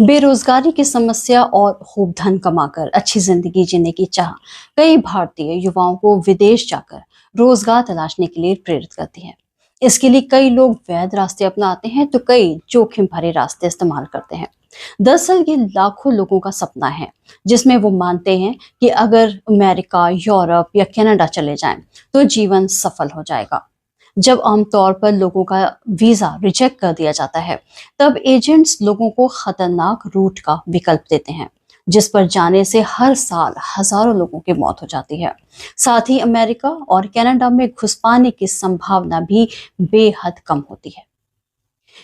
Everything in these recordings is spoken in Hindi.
बेरोजगारी की समस्या और खूब धन कमाकर अच्छी जिंदगी जीने की चाह कई भारतीय युवाओं को विदेश जाकर रोजगार तलाशने के लिए प्रेरित करती है। इसके लिए कई लोग वैध रास्ते अपनाते हैं तो कई जोखिम भरे रास्ते इस्तेमाल करते हैं। दरअसल ये लाखों लोगों का सपना है, जिसमें वो मानते हैं कि अगर अमेरिका, यूरोप या कनाडा चले जाएं तो जीवन सफल हो जाएगा। जब आमतौर पर लोगों का वीजा रिजेक्ट कर दिया जाता है, तब एजेंट्स लोगों को खतरनाक रूट का विकल्प देते हैं, जिस पर जाने से हर साल हजारों लोगों की मौत हो जाती है। साथ ही अमेरिका और कनाडा में घुस पाने की संभावना भी बेहद कम होती है।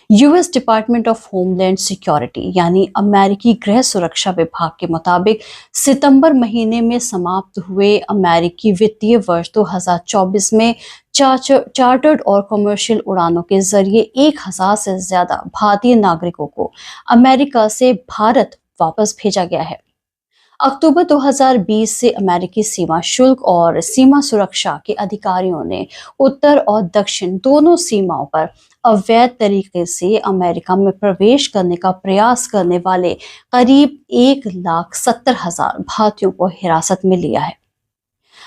US department of homeland security यानी अमेरिकी गृह सुरक्षा विभाग के मुताबिक सितंबर महीने में समाप्त हुए अमेरिकी वित्तीय वर्ष 2024 में चार्टर्ड और कमर्शियल उड़ानों के जरिए 1000 से ज्यादा भारतीय नागरिकों को अमेरिका से भारत वापस भेजा गया है। अक्टूबर 2020 से अमेरिकी सीमा शुल्क और सीमा सुरक्षा के अधिकारियों ने उत्तर और दक्षिण दोनों सीमाओं पर अवैध तरीके से अमेरिका में प्रवेश करने का प्रयास करने वाले करीब 1,70,000 भारतीयों को हिरासत में लिया है।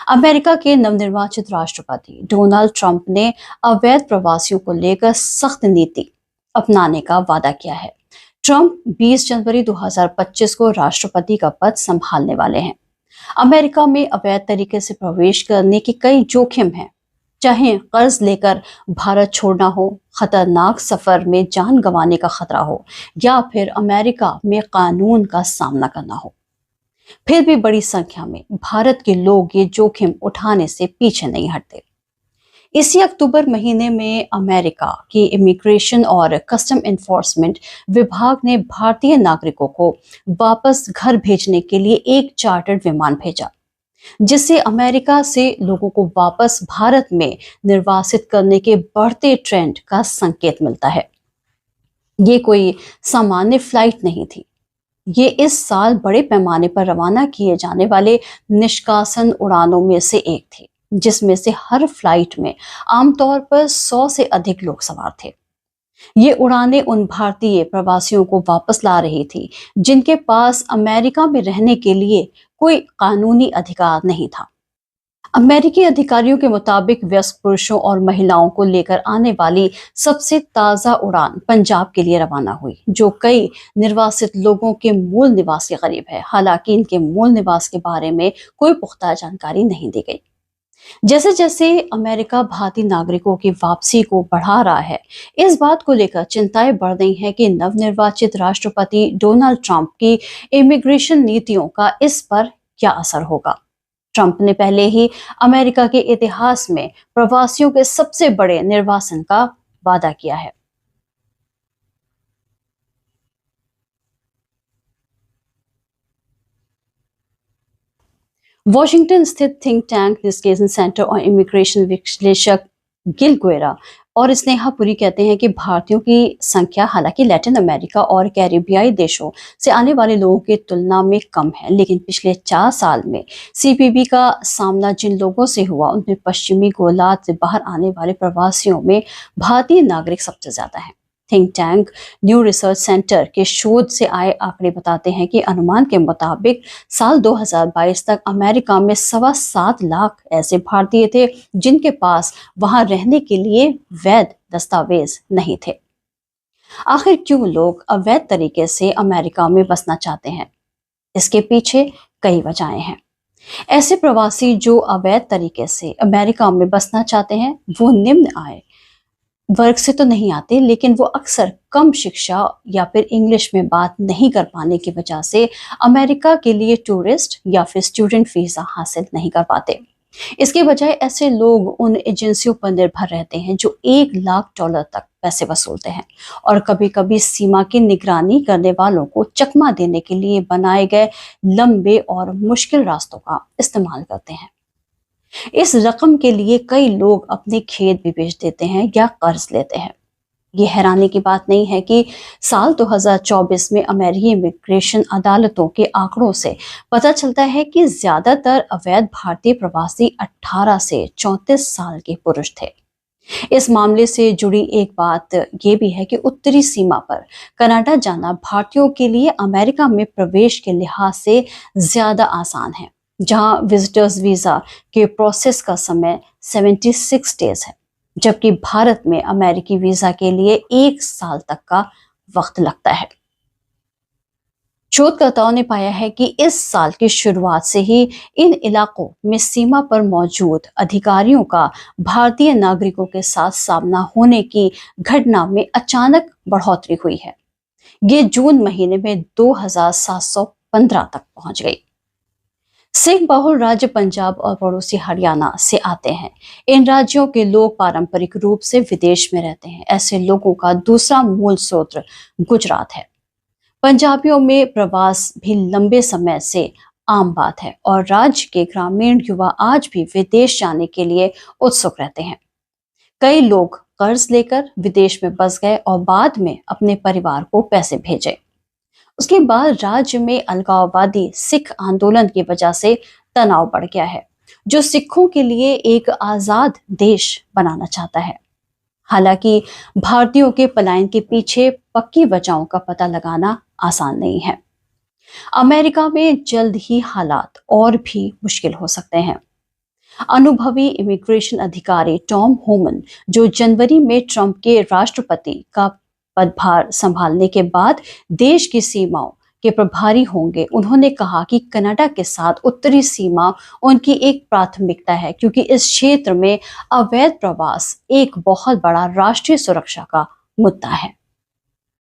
अमेरिका के नवनिर्वाचित राष्ट्रपति डोनाल्ड ट्रंप ने अवैध प्रवासियों को लेकर सख्त नीति अपनाने का वादा किया है। ट्रंप 20 जनवरी 2025 को राष्ट्रपति का पद संभालने वाले हैं। अमेरिका में अवैध तरीके से प्रवेश करने के कई जोखिम हैं, चाहे कर्ज लेकर भारत छोड़ना हो, खतरनाक सफर में जान गंवाने का खतरा हो या फिर अमेरिका में कानून का सामना करना हो। फिर भी बड़ी संख्या में भारत के लोग ये जोखिम उठाने से पीछे नहीं हटते। इसी अक्टूबर महीने में अमेरिका की इमिग्रेशन और कस्टम एनफोर्समेंट विभाग ने भारतीय नागरिकों को वापस घर भेजने के लिए एक चार्टर्ड विमान भेजा, जिससे अमेरिका से लोगों को वापस भारत में निर्वासित करने के बढ़ते ट्रेंड का संकेत मिलता है। ये कोई सामान्य फ्लाइट नहीं थी। ये इस साल बड़े पैमाने पर रवाना किए जाने वाले निष्कासन उड़ानों में से एक थी, जिसमें से हर फ्लाइट में आमतौर पर 100 से अधिक लोग सवार थे। ये उड़ानें उन भारतीय प्रवासियों को वापस ला रही थी जिनके पास अमेरिका में रहने के लिए कोई कानूनी अधिकार नहीं था। अमेरिकी अधिकारियों के मुताबिक वयस्क पुरुषों और महिलाओं को लेकर आने वाली सबसे ताजा उड़ान पंजाब के लिए रवाना हुई, जो कई निर्वासित लोगों के मूल निवास के करीब है। हालांकि इनके मूल निवास के बारे में कोई पुख्ता जानकारी नहीं दी गई। जैसे जैसे अमेरिका भारतीय नागरिकों की वापसी को बढ़ा रहा है, इस बात को लेकर चिंताएं बढ़ रही हैं कि नवनिर्वाचित राष्ट्रपति डोनाल्ड ट्रंप की इमिग्रेशन नीतियों का इस पर क्या असर होगा। ट्रंप ने पहले ही अमेरिका के इतिहास में प्रवासियों के सबसे बड़े निर्वासन का वादा किया है। वॉशिंगटन स्थित थिंक टैंक डिस्कशन सेंटर और इमिग्रेशन विश्लेषक गिल गुएरा और स्नेहा पुरी कहते हैं कि भारतीयों की संख्या हालांकि लैटिन अमेरिका और कैरिबियाई देशों से आने वाले लोगों की तुलना में कम है, लेकिन पिछले 4 साल में सीपीबी का सामना जिन लोगों से हुआ उनमें पश्चिमी गोलार्ध से बाहर आने वाले प्रवासियों में भारतीय नागरिक सबसे ज्यादा हैं। Think tank new research centre के शोध से आए आंकड़े बताते हैं कि अनुमान के मुताबिक साल 2022 तक अमेरिका में 7.25 लाख ऐसे भारतीय थे जिनके पास वहां रहने के लिए वैध दस्तावेज नहीं थे। आखिर क्यों लोग अवैध तरीके से अमेरिका में बसना चाहते हैं? इसके पीछे कई वजहें हैं। ऐसे प्रवासी जो अवैध तरीके से अमेरिका में बसना चाहते हैं वो निम्न आय वर्ग से तो नहीं आते, लेकिन वो अक्सर कम शिक्षा या फिर इंग्लिश में बात नहीं कर पाने की वजह से अमेरिका के लिए टूरिस्ट या फिर स्टूडेंट वीजा हासिल नहीं कर पाते। इसके बजाय ऐसे लोग उन एजेंसियों पर निर्भर रहते हैं जो $1,00,000 तक पैसे वसूलते हैं और कभी कभी सीमा की निगरानी करने वालों को चकमा देने के लिए बनाए गए लंबे और मुश्किल रास्तों का इस्तेमाल करते हैं। इस रकम के लिए कई लोग अपने खेत भी बेच देते हैं या कर्ज लेते हैं। ये हैरानी की बात नहीं है कि साल 2024 में अमेरिकी इमिग्रेशन अदालतों के आंकड़ों से पता चलता है कि ज्यादातर अवैध भारतीय प्रवासी 18 से 34 साल के पुरुष थे। इस मामले से जुड़ी एक बात ये भी है कि उत्तरी सीमा पर कनाडा जाना भारतीयों के लिए अमेरिका में प्रवेश के लिहाज से ज्यादा आसान है, जहां विजिटर्स वीजा के प्रोसेस का समय 76 डेज है, जबकि भारत में अमेरिकी वीजा के लिए 1 साल तक का वक्त लगता है। शोधकर्ताओं ने पाया है कि इस साल की शुरुआत से ही इन इलाकों में सीमा पर मौजूद अधिकारियों का भारतीय नागरिकों के साथ सामना होने की घटना में अचानक बढ़ोतरी हुई है। ये जून महीने में 2715 तक पहुंच गई। सिख बहुल राज्य पंजाब और पड़ोसी हरियाणा से आते हैं। इन राज्यों के लोग पारंपरिक रूप से विदेश में रहते हैं। ऐसे लोगों का दूसरा मूल स्रोत गुजरात है। पंजाबियों में प्रवास भी लंबे समय से आम बात है और राज्य के ग्रामीण युवा आज भी विदेश जाने के लिए उत्सुक रहते हैं। कई लोग कर्ज लेकर विदेश में बस गए और बाद में अपने परिवार को पैसे भेजे। उसके बाद राज्य में अलगाववादी सिख आंदोलन की वजह से तनाव बढ़ गया है, जो सिखों के लिए एक आजाद देश बनाना चाहता है। हालांकि भारतीयों के पलायन के पीछे पक्की वजहों का पता लगाना आसान नहीं है। अमेरिका में जल्द ही हालात और भी मुश्किल हो सकते हैं। अनुभवी इमिग्रेशन अधिकारी टॉम होमन, जो जनवरी में ट्रंप के राष्ट्रपति का पदभार संभालने के बाद देश की सीमाओं के प्रभारी होंगे, उन्होंने कहा कि कनाडा के साथ उत्तरी सीमा उनकी एक प्राथमिकता है, क्योंकि इस क्षेत्र में अवैध प्रवास एक बहुत बड़ा राष्ट्रीय सुरक्षा का मुद्दा है।